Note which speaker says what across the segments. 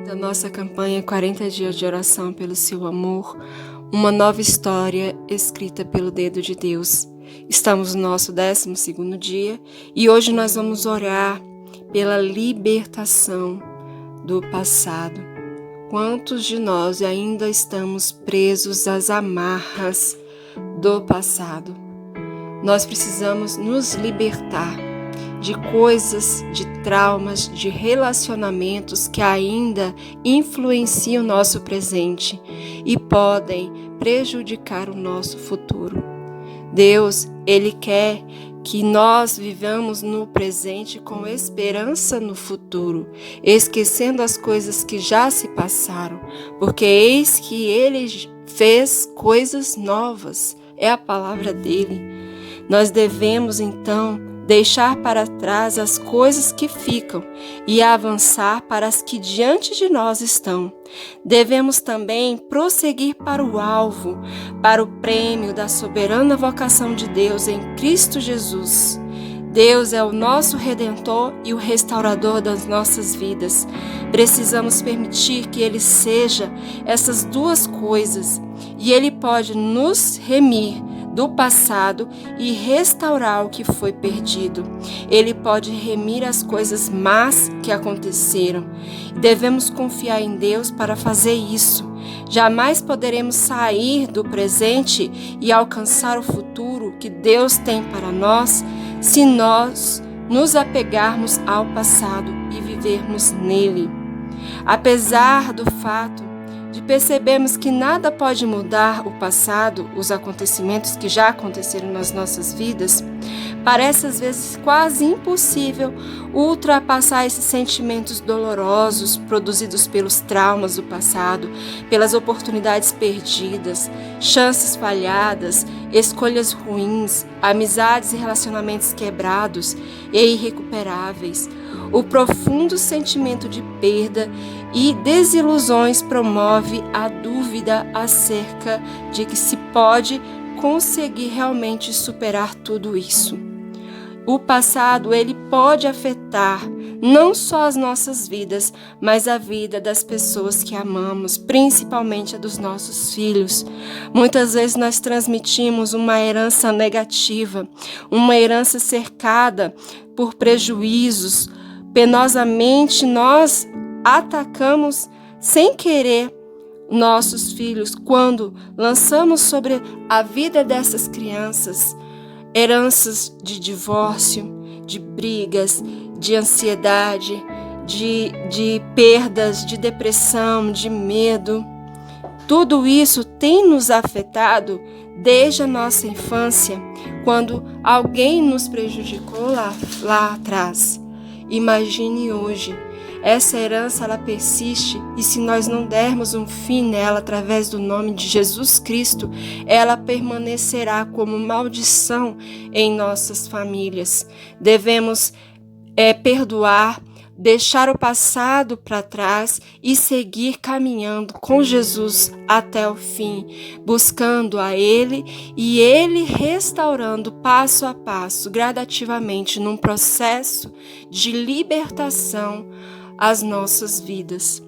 Speaker 1: Da nossa campanha 40 dias de oração pelo seu amor, uma nova história escrita pelo dedo de Deus. Estamos no nosso 12º dia e hoje nós vamos orar pela libertação do passado. Quantos de nós ainda estamos presos às amarras do passado? Nós precisamos nos libertar de coisas, de traumas, de relacionamentos que ainda influenciam o nosso presente e podem prejudicar o nosso futuro. Deus, Ele quer que nós vivamos no presente com esperança no futuro, esquecendo as coisas que já se passaram, porque eis que Ele fez coisas novas, é a palavra dEle. Nós devemos, então, deixar para trás as coisas que ficam e avançar para as que diante de nós estão. Devemos também prosseguir para o alvo, para o prêmio da soberana vocação de Deus em Cristo Jesus. Deus é o nosso Redentor e o restaurador das nossas vidas. Precisamos permitir que Ele seja essas duas coisas e Ele pode nos remir do passado e restaurar o que foi perdido. Ele pode remir as coisas más que aconteceram. Devemos confiar em Deus para fazer isso. Jamais poderemos sair do presente e alcançar o futuro que Deus tem para nós se nós nos apegarmos ao passado e vivermos nele. Apesar do fato de percebermos que nada pode mudar o passado, os acontecimentos que já aconteceram nas nossas vidas, parece às vezes quase impossível ultrapassar esses sentimentos dolorosos produzidos pelos traumas do passado, pelas oportunidades perdidas, chances falhadas, escolhas ruins, amizades e relacionamentos quebrados e irrecuperáveis. O profundo sentimento de perda e desilusões promove a dúvida acerca de que se pode conseguir realmente superar tudo isso. O passado, ele pode afetar não só as nossas vidas, mas a vida das pessoas que amamos, principalmente a dos nossos filhos. Muitas vezes nós transmitimos uma herança negativa, uma herança cercada por prejuízos. Penosamente nós atacamos sem querer nossos filhos quando lançamos sobre a vida dessas crianças heranças de divórcio, de brigas, de ansiedade, de perdas, de depressão, de medo. Tudo isso tem nos afetado desde a nossa infância, quando alguém nos prejudicou lá atrás. Imagine hoje, essa herança ela persiste e se nós não dermos um fim nela através do nome de Jesus Cristo, ela permanecerá como maldição em nossas famílias. Devemos perdoar, deixar o passado para trás e seguir caminhando com Jesus até o fim, buscando a Ele e Ele restaurando passo a passo, gradativamente, num processo de libertação as nossas vidas.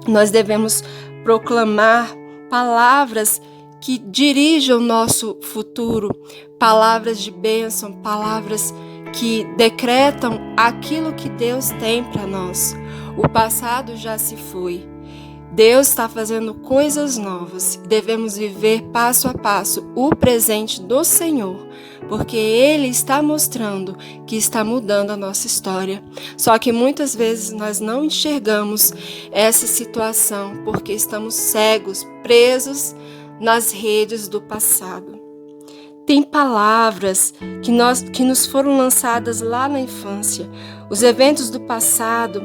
Speaker 1: Nós devemos proclamar palavras que dirijam o nosso futuro, palavras de bênção, palavras que decretam aquilo que Deus tem para nós. O passado já se foi. Deus está fazendo coisas novas. Devemos viver passo a passo o presente do Senhor, porque Ele está mostrando que está mudando a nossa história. Só que muitas vezes nós não enxergamos essa situação porque estamos cegos, presos nas redes do passado. Tem palavras que nos foram lançadas lá na infância. Os eventos do passado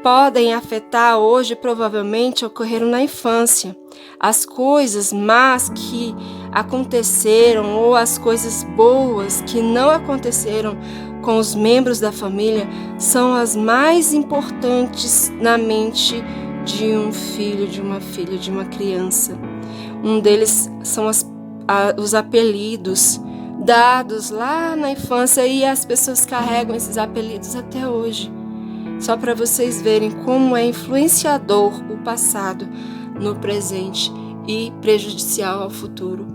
Speaker 1: podem afetar hoje, provavelmente ocorreram na infância. As coisas más que aconteceram ou as coisas boas que não aconteceram com os membros da família são as mais importantes na mente de um filho, de uma filha, de uma criança. Um deles são os apelidos dados lá na infância e as pessoas carregam esses apelidos até hoje. Só para vocês verem como é influenciador o passado no presente e prejudicial ao futuro.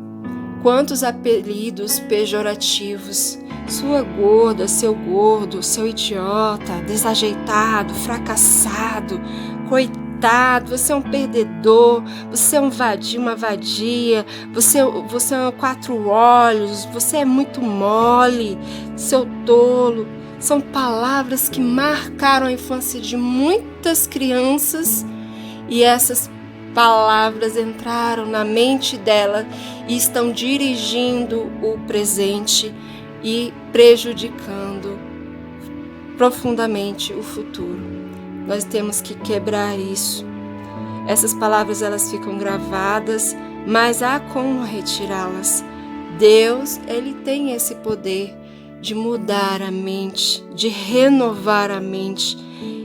Speaker 1: Quantos apelidos pejorativos, sua gorda, seu gordo, seu idiota, desajeitado, fracassado, coitado, você é um perdedor, você é um vadio, uma vadia, você é um quatro olhos, você é muito mole, seu tolo. São palavras que marcaram a infância de muitas crianças e essas palavras entraram na mente dela e estão dirigindo o presente e prejudicando profundamente o futuro. Nós temos que quebrar isso. Essas palavras elas ficam gravadas, mas há como retirá-las. Deus, ele tem esse poder de mudar a mente, de renovar a mente.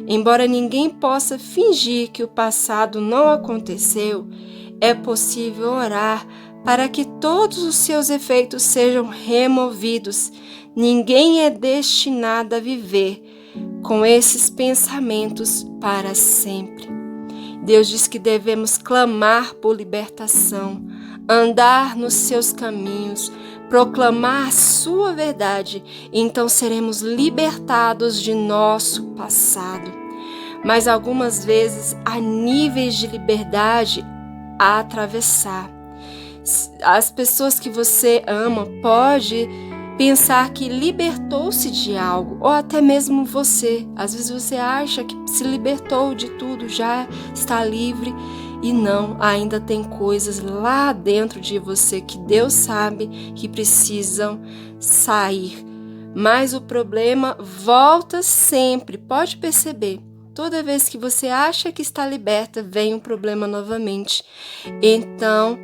Speaker 1: Embora ninguém possa fingir que o passado não aconteceu, é possível orar para que todos os seus efeitos sejam removidos. Ninguém é destinado a viver com esses pensamentos para sempre. Deus diz que devemos clamar por libertação, andar nos seus caminhos, proclamar a sua verdade, e então seremos libertados de nosso passado. Mas algumas vezes há níveis de liberdade a atravessar. As pessoas que você ama pode pensar que libertou-se de algo, ou até mesmo você. Às vezes você acha que se libertou de tudo, já está livre, e não, ainda tem coisas lá dentro de você que Deus sabe que precisam sair. Mas o problema volta sempre, pode perceber. Toda vez que você acha que está liberta, vem um problema novamente. Então,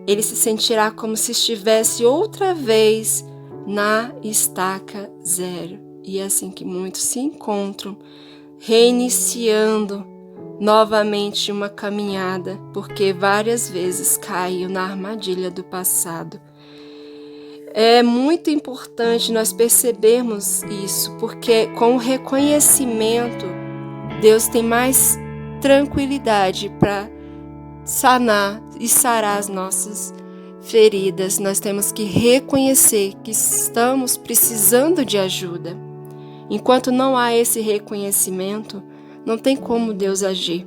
Speaker 1: ele se sentirá como se estivesse outra vez na estaca zero. E é assim que muitos se encontram, reiniciando novamente uma caminhada, porque várias vezes caiu na armadilha do passado. É muito importante nós percebermos isso, porque com o reconhecimento, Deus tem mais tranquilidade para sanar e sarar as nossas feridas. Nós temos que reconhecer que estamos precisando de ajuda. Enquanto não há esse reconhecimento, não tem como Deus agir,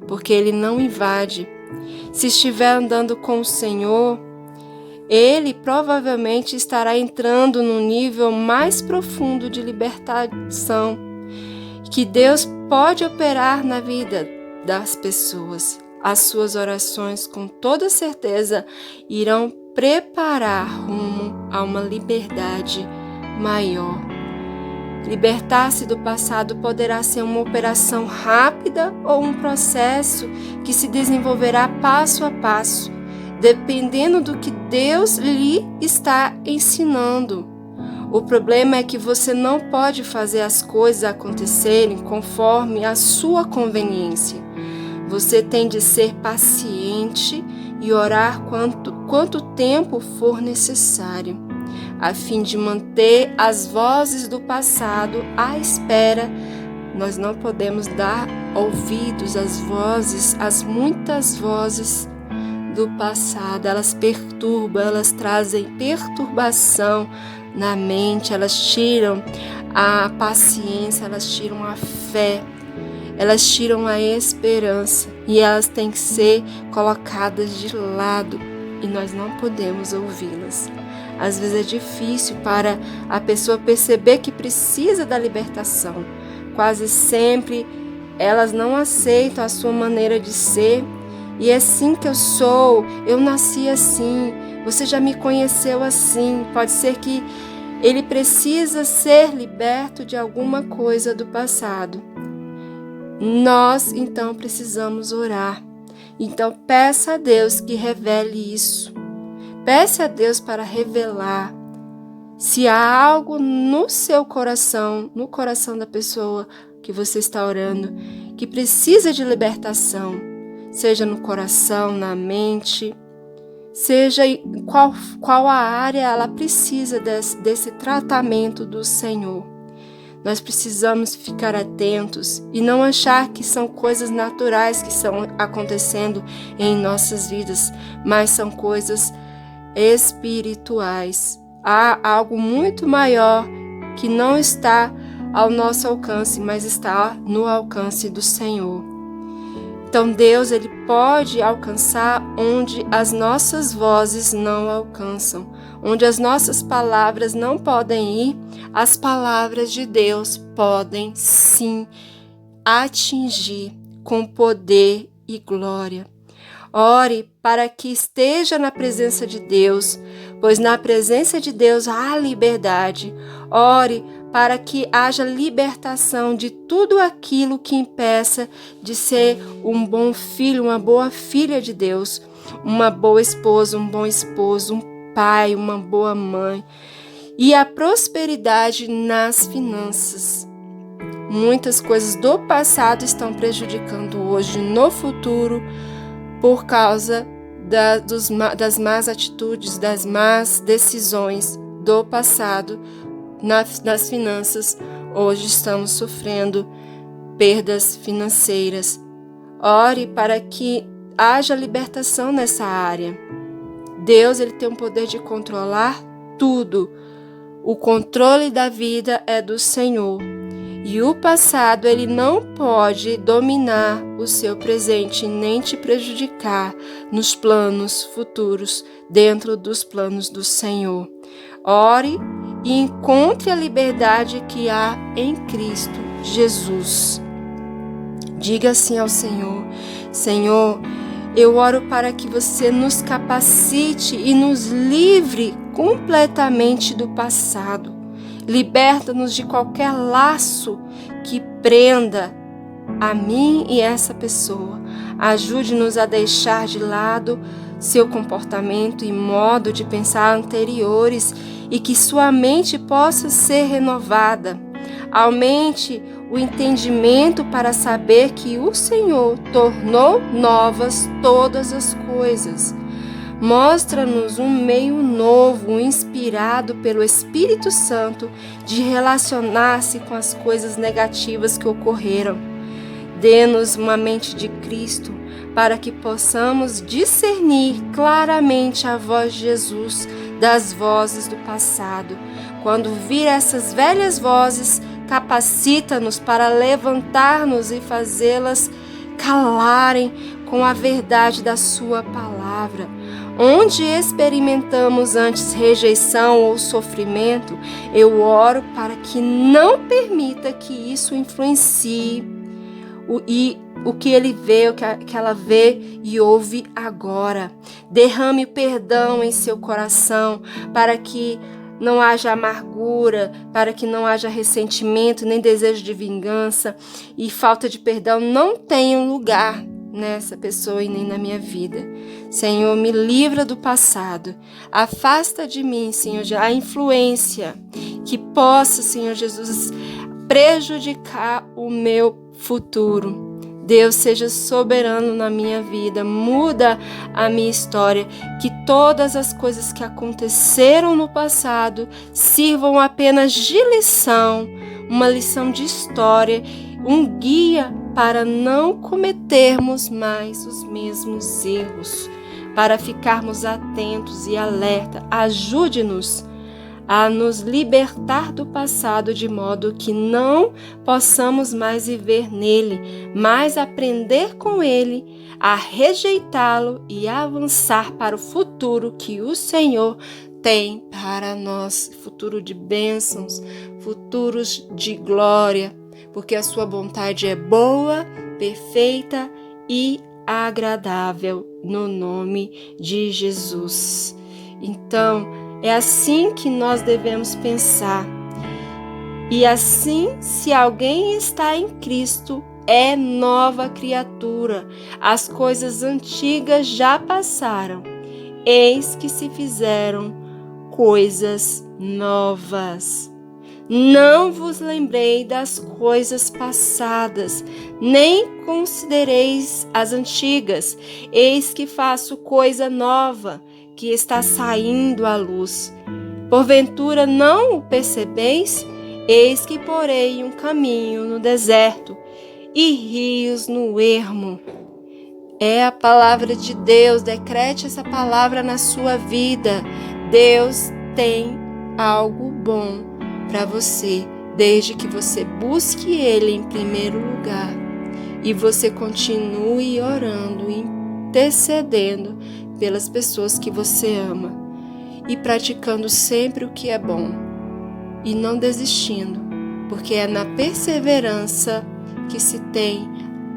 Speaker 1: porque Ele não invade. Se estiver andando com o Senhor, Ele provavelmente estará entrando num nível mais profundo de libertação, que Deus pode operar na vida das pessoas. As suas orações, com toda certeza, irão preparar rumo a uma liberdade maior. Libertar-se do passado poderá ser uma operação rápida ou um processo que se desenvolverá passo a passo, dependendo do que Deus lhe está ensinando. O problema é que você não pode fazer as coisas acontecerem conforme a sua conveniência. Você tem de ser paciente e orar quanto tempo for necessário, a fim de manter as vozes do passado à espera. Nós não podemos dar ouvidos às vozes, às muitas vozes do passado. Elas perturbam, elas trazem perturbação na mente, elas tiram a paciência, elas tiram a fé, elas tiram a esperança, e elas têm que ser colocadas de lado, e nós não podemos ouvi-las. Às vezes é difícil para a pessoa perceber que precisa da libertação. Quase sempre elas não aceitam a sua maneira de ser. E é assim que eu sou, eu nasci assim, você já me conheceu assim. Pode ser que ele precisa ser liberto de alguma coisa do passado. Nós, então, precisamos orar. Então, peça a Deus que revele isso. Peça a Deus para revelar se há algo no seu coração, no coração da pessoa que você está orando, que precisa de libertação, seja no coração, na mente, seja qual a área ela precisa desse tratamento do Senhor. Nós precisamos ficar atentos e não achar que são coisas naturais que estão acontecendo em nossas vidas, mas são coisas espirituais. Há algo muito maior que não está ao nosso alcance, mas está no alcance do Senhor. Então Deus, Ele pode alcançar onde as nossas vozes não alcançam, onde as nossas palavras não podem ir, as palavras de Deus podem sim atingir com poder e glória. Ore para que esteja na presença de Deus, pois na presença de Deus há liberdade. Ore para que haja libertação de tudo aquilo que impeça de ser um bom filho, uma boa filha de Deus, uma boa esposa, um bom esposo, um pai, uma boa mãe. E a prosperidade nas finanças. Muitas coisas do passado estão prejudicando hoje, no futuro, por causa das más atitudes, das más decisões do passado nas finanças. Hoje estamos sofrendo perdas financeiras. Ore para que haja libertação nessa área. Deus, Ele tem o poder de controlar tudo. O controle da vida é do Senhor. E o passado, ele não pode dominar o seu presente, nem te prejudicar nos planos futuros, dentro dos planos do Senhor. Ore e encontre a liberdade que há em Cristo Jesus. Diga assim ao Senhor: Senhor, eu oro para que você nos capacite e nos livre completamente do passado. Liberta-nos de qualquer laço que prenda a mim e essa pessoa. Ajude-nos a deixar de lado seu comportamento e modo de pensar anteriores e que sua mente possa ser renovada. Aumente o entendimento para saber que o Senhor tornou novas todas as coisas. Mostra-nos um meio novo, inspirado pelo Espírito Santo, de relacionar-se com as coisas negativas que ocorreram. Dê-nos uma mente de Cristo, para que possamos discernir claramente a voz de Jesus das vozes do passado. Quando vir essas velhas vozes, capacita-nos para levantar-nos e fazê-las calarem com a verdade da sua palavra. Onde experimentamos antes rejeição ou sofrimento, eu oro para que não permita que isso influencie o que ele vê, o que ela vê e ouve agora. Derrame perdão em seu coração para que não haja amargura, para que não haja ressentimento, nem desejo de vingança e falta de perdão não tenham lugar nessa pessoa e nem na minha vida. Senhor, me livra do passado. Afasta de mim, Senhor, a influência que possa, Senhor Jesus, prejudicar o meu futuro. Deus, seja soberano na minha vida, muda a minha história, que todas as coisas que aconteceram no passado sirvam apenas de lição, uma lição de história, um guia para não cometermos mais os mesmos erros, para ficarmos atentos e alerta. Ajude-nos a nos libertar do passado de modo que não possamos mais viver nele, mas aprender com ele, a rejeitá-lo e avançar para o futuro que o Senhor tem para nós, futuro de bênçãos, futuros de glória, porque a sua vontade é boa, perfeita e agradável, no nome de Jesus. Então, é assim que nós devemos pensar. E assim, se alguém está em Cristo, é nova criatura. As coisas antigas já passaram. Eis que se fizeram coisas novas. Não vos lembrei das coisas passadas, nem considereis as antigas. Eis que faço coisa nova, que está saindo à luz. Porventura não o percebeis? Eis que porei um caminho no deserto e rios no ermo. É a palavra de Deus, decrete essa palavra na sua vida. Deus tem algo bom para você, desde que você busque Ele em primeiro lugar e você continue orando, intercedendo pelas pessoas que você ama e praticando sempre o que é bom e não desistindo, porque é na perseverança que se tem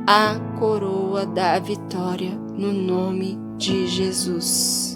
Speaker 1: a coroa da vitória, no nome de Jesus.